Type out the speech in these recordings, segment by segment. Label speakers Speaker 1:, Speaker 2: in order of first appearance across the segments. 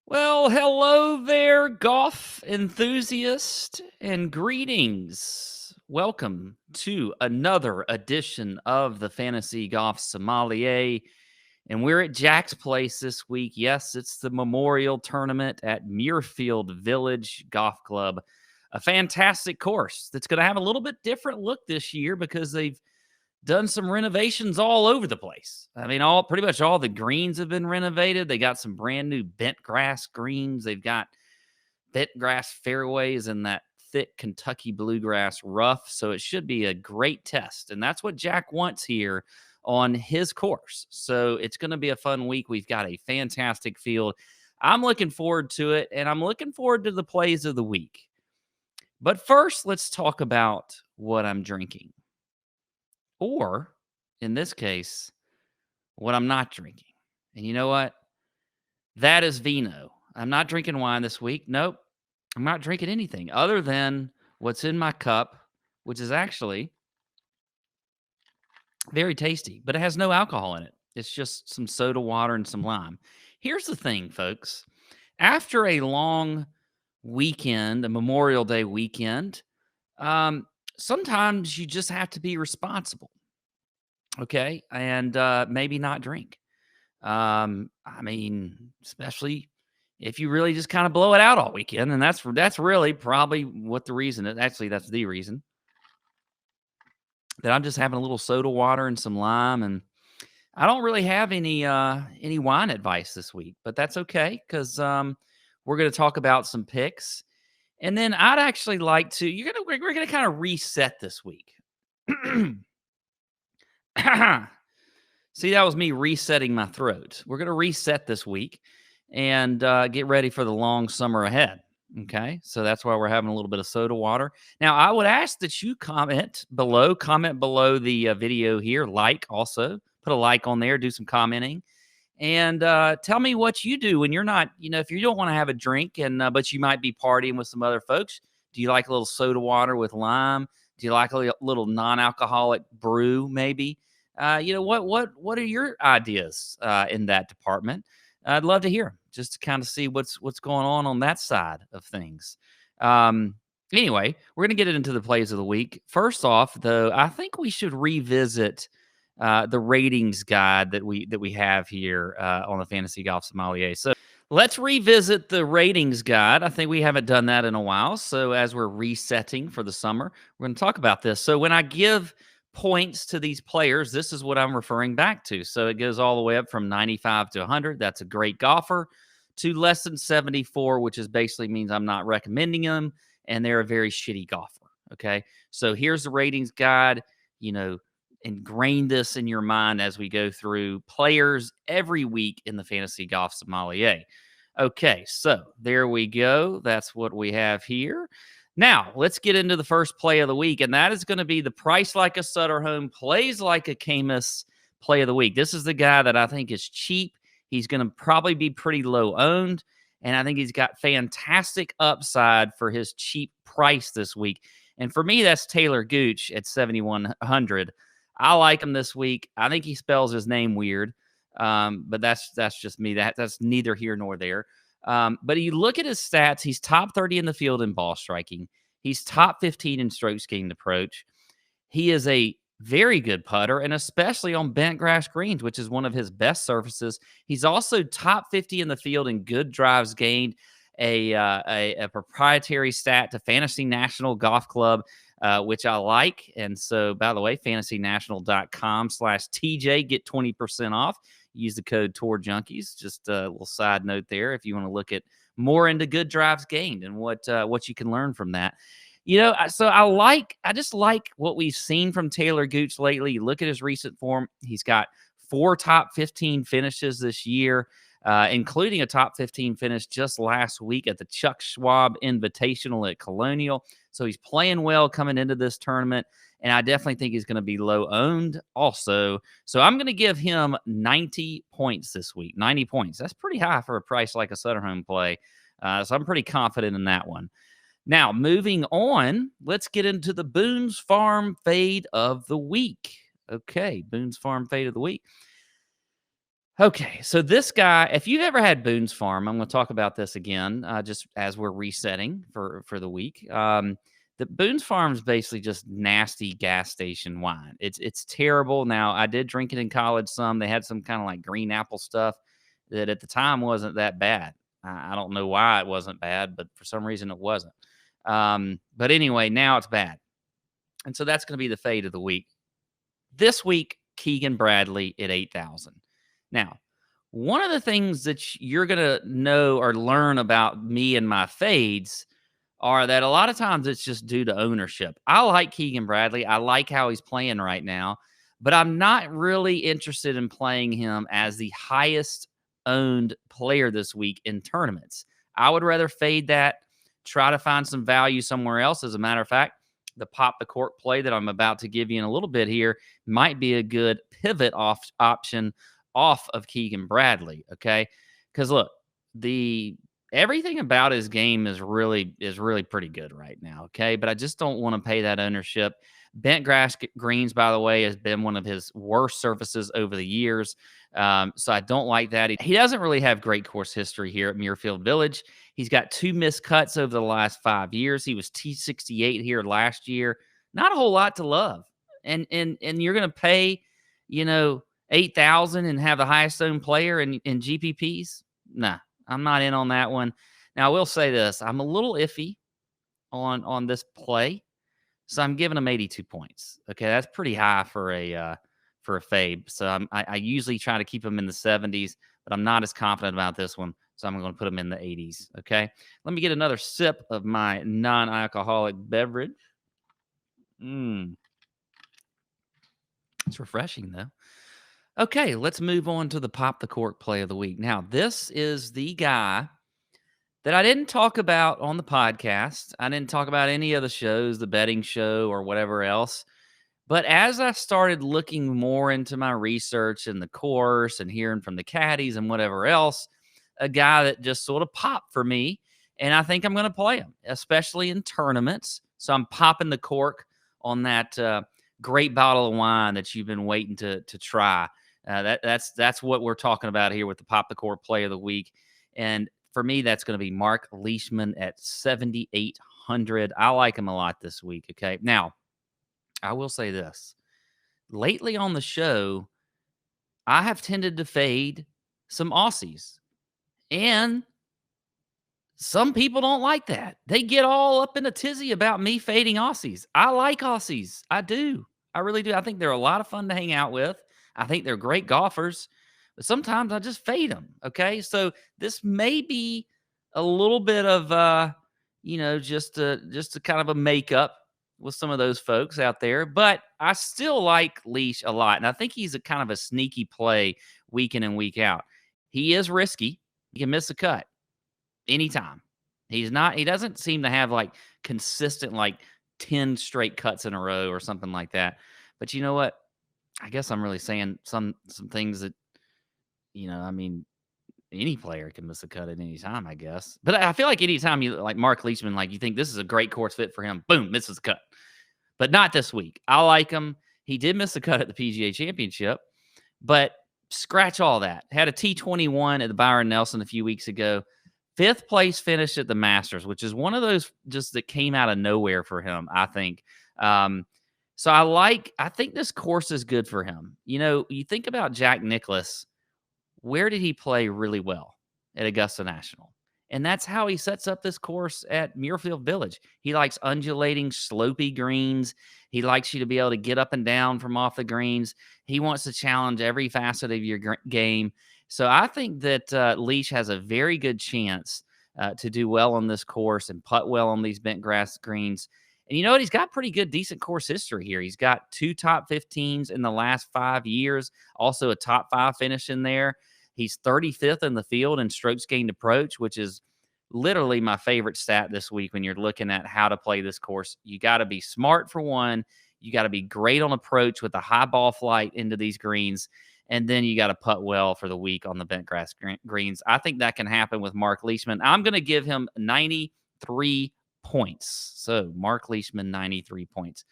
Speaker 1: Well, hello there, golf enthusiast, and greetings. Welcome to another edition of the Fantasy Golf Sommelier. And we're at Jack's place this week. Yes, it's the Memorial Tournament at Muirfield Village Golf Club. A fantastic course that's going to have a little bit different look this year because they've done some renovations all over the place. I mean, all pretty much all the greens have been renovated. They got some brand new bent grass greens. They've got bent grass fairways and that thick Kentucky bluegrass rough. So it should be a great test. And that's what Jack wants here on his course. So it's going to be a fun week. We've got a fantastic field. I'm looking forward to it, and I'm looking forward to the plays of the week. But first, let's talk about what I'm drinking. Or in this case, what I'm not drinking. And you know what? That is vino. I'm not drinking wine this week. Nope. I'm not drinking anything other than what's in my cup, which is actually very tasty, but it has no alcohol in it. It's just some soda water and some lime. Here's the thing, folks. After a long weekend, a Memorial Day weekend, sometimes you just have to be responsible. Okay. And maybe not drink. I mean, especially if you really just kind of blow it out all weekend, and that's really probably what the reason is. Actually, that's the reason that I'm just having a little soda water and some lime, and I don't really have any wine advice this week, but that's okay because we're going to talk about some picks, and then I'd actually like to. We're gonna kind of reset this week. See, that was me resetting my throat. We're going to reset this week and get ready for the long summer ahead. Okay. So that's why we're having a little bit of soda water. Now, I would ask that you comment below the video here, like also, put a like on there, do some commenting, and tell me what you do when you're not, if you don't want to have a drink but you might be partying with some other folks. Do you like a little soda water with lime? Do you like a little non-alcoholic brew maybe? What are your ideas in that department? I'd love to hear 'em, just to kind of see what's going on that side of things. Um, anyway, we're gonna get it into the plays of the week. First off, though, I think we should revisit the ratings guide that we have here on the Fantasy Golf Sommelier. So let's revisit the ratings guide. I think we haven't done that in a while. So as we're resetting for the summer, we're going to talk about this. So when I give points to these players, this is what I'm referring back to. So it goes all the way up from 95 to 100. That's a great golfer, to less than 74, which is basically means I'm not recommending them and they're a very shitty golfer. Okay. So here's the ratings guide. Ingrain this in your mind as we go through players every week in the Fantasy Golf Sommelier. Okay, so there we go. That's what we have here. Now, let's get into the first play of the week, and that is going to be the price like a Sutter Home, plays like a Camus play of the week. This is the guy that I think is cheap. He's going to probably be pretty low owned, and I think he's got fantastic upside for his cheap price this week. And for me, that's Taylor Gooch at 7,100. I like him this week. I think he spells his name weird, but that's just me. That's neither here nor there. But you look at his stats, he's top 30 in the field in ball striking. He's top 15 in strokes gained approach. He is a very good putter, and especially on bent grass greens, which is one of his best surfaces. He's also top 50 in the field in good drives gained, a proprietary stat to Fantasy National Golf Club, which I like. And so, by the way, fantasynational.com/TJ, get 20% off. Use the code TOUR Junkies. Just a little side note there if you want to look at more into good drives gained and what you can learn from that. So I just like what we've seen from Taylor Gooch lately. You look at his recent form, he's got 4 top 15 finishes this year, including a top 15 finish just last week at the Chuck Schwab Invitational at Colonial. So he's playing well coming into this tournament, and I definitely think he's going to be low owned also. So I'm going to give him 90 points this week. 90 points. That's pretty high for a price like a Sutter Home play. So I'm pretty confident in that one. Now, moving on, let's get into the Boone's Farm fade of the week. Okay, Boone's Farm fade of the week. Okay, so this guy, if you've ever had Boone's Farm, I'm going to talk about this again, just as we're resetting for the week. The Boone's Farm is basically just nasty gas station wine. It's terrible. Now, I did drink it in college some. They had some kind of like green apple stuff that at the time wasn't that bad. I don't know why it wasn't bad, but for some reason it wasn't. But anyway, now it's bad, and so that's going to be the fate of the week. This week, Keegan Bradley at 8,000. Now, one of the things that you're going to know or learn about me and my fades are that a lot of times it's just due to ownership. I like Keegan Bradley. I like how he's playing right now, but I'm not really interested in playing him as the highest owned player this week in tournaments. I would rather fade that, try to find some value somewhere else. As a matter of fact, the pop the cork play that I'm about to give you in a little bit here might be a good pivot off option off of Keegan Bradley. Okay. Because look, the everything about his game is really pretty good right now. Okay. But I just don't want to pay that ownership. Bent grass greens, by the way, has been one of his worst surfaces over the years. So I don't like that. He doesn't really have great course history here at Muirfield Village. He's got 2 missed cuts over the last 5 years. He was T68 here last year. Not a whole lot to love. And you're going to pay, 8,000 and have the highest owned player in GPPs? Nah, I'm not in on that one. Now, I will say this. I'm a little iffy on this play. So I'm giving him 82 points. Okay, that's pretty high for a fade. So I usually try to keep him in the 70s, but I'm not as confident about this one. So I'm going to put him in the 80s. Okay, let me get another sip of my non-alcoholic beverage. It's refreshing though. Okay, let's move on to the pop the cork play of the week. Now, this is the guy that I didn't talk about on the podcast. I didn't talk about any of the shows, the betting show or whatever else. But as I started looking more into my research and the course and hearing from the caddies and whatever else, a guy that just sort of popped for me. And I think I'm going to play him, especially in tournaments. So I'm popping the cork on that great bottle of wine that you've been waiting to try. That's what we're talking about here with the pop the cork play of the week. And for me, that's going to be Mark Leishman at 7,800. I like him a lot this week. Okay. Now, I will say this. Lately on the show, I have tended to fade some Aussies. And some people don't like that. They get all up in a tizzy about me fading Aussies. I like Aussies. I do. I really do. I think they're a lot of fun to hang out with. I think they're great golfers. But sometimes I just fade them. Okay. So this may be a little bit of just a kind of a makeup with some of those folks out there. But I still like Leash a lot. And I think he's a kind of a sneaky play week in and week out. He is risky. He can miss a cut anytime. He doesn't seem to have like consistent like 10 straight cuts in a row or something like that. But you know what? I guess I'm really saying some things that, I mean, any player can miss a cut at any time, I guess. But I feel like anytime you like Mark Leishman, like you think this is a great course fit for him, boom, misses a cut. But not this week. I like him. He did miss a cut at the PGA Championship, but scratch all that. Had a T21 at the Byron Nelson a few weeks ago. 5th place finish at the Masters, which is one of those just that came out of nowhere for him, I think. So I think this course is good for him. You think about Jack Nicklaus. Where did he play really well? At Augusta National. And that's how he sets up this course at Muirfield Village. He likes undulating, slopey greens. He likes you to be able to get up and down from off the greens. He wants to challenge every facet of your game. So I think that Leash has a very good chance to do well on this course and putt well on these bent grass greens. And you know what? He's got pretty good, decent course history here. He's got 2 top 15s in the last 5 years, also a top 5 finish in there. He's 35th in the field in strokes gained approach, which is literally my favorite stat this week when you're looking at how to play this course. You got to be smart for one. You got to be great on approach with a high ball flight into these greens. And then you got to putt well for the week on the bent grass greens. I think that can happen with Mark Leishman. I'm going to give him 93 points. So Mark Leishman, 93 points.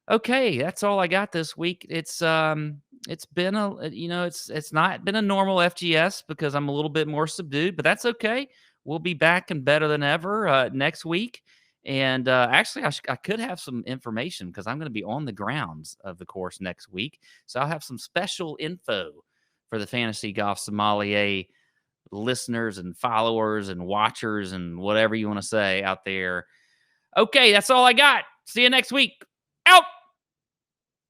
Speaker 1: Okay, that's all I got this week. It's It's been it's not been a normal FGS because I'm a little bit more subdued, but that's okay. We'll be back and better than ever next week. And actually, I could have some information because I'm going to be on the grounds of the course next week. So I'll have some special info for the Fantasy Golf Sommelier listeners and followers and watchers and whatever you want to say out there. Okay, that's all I got. See you next week. Out.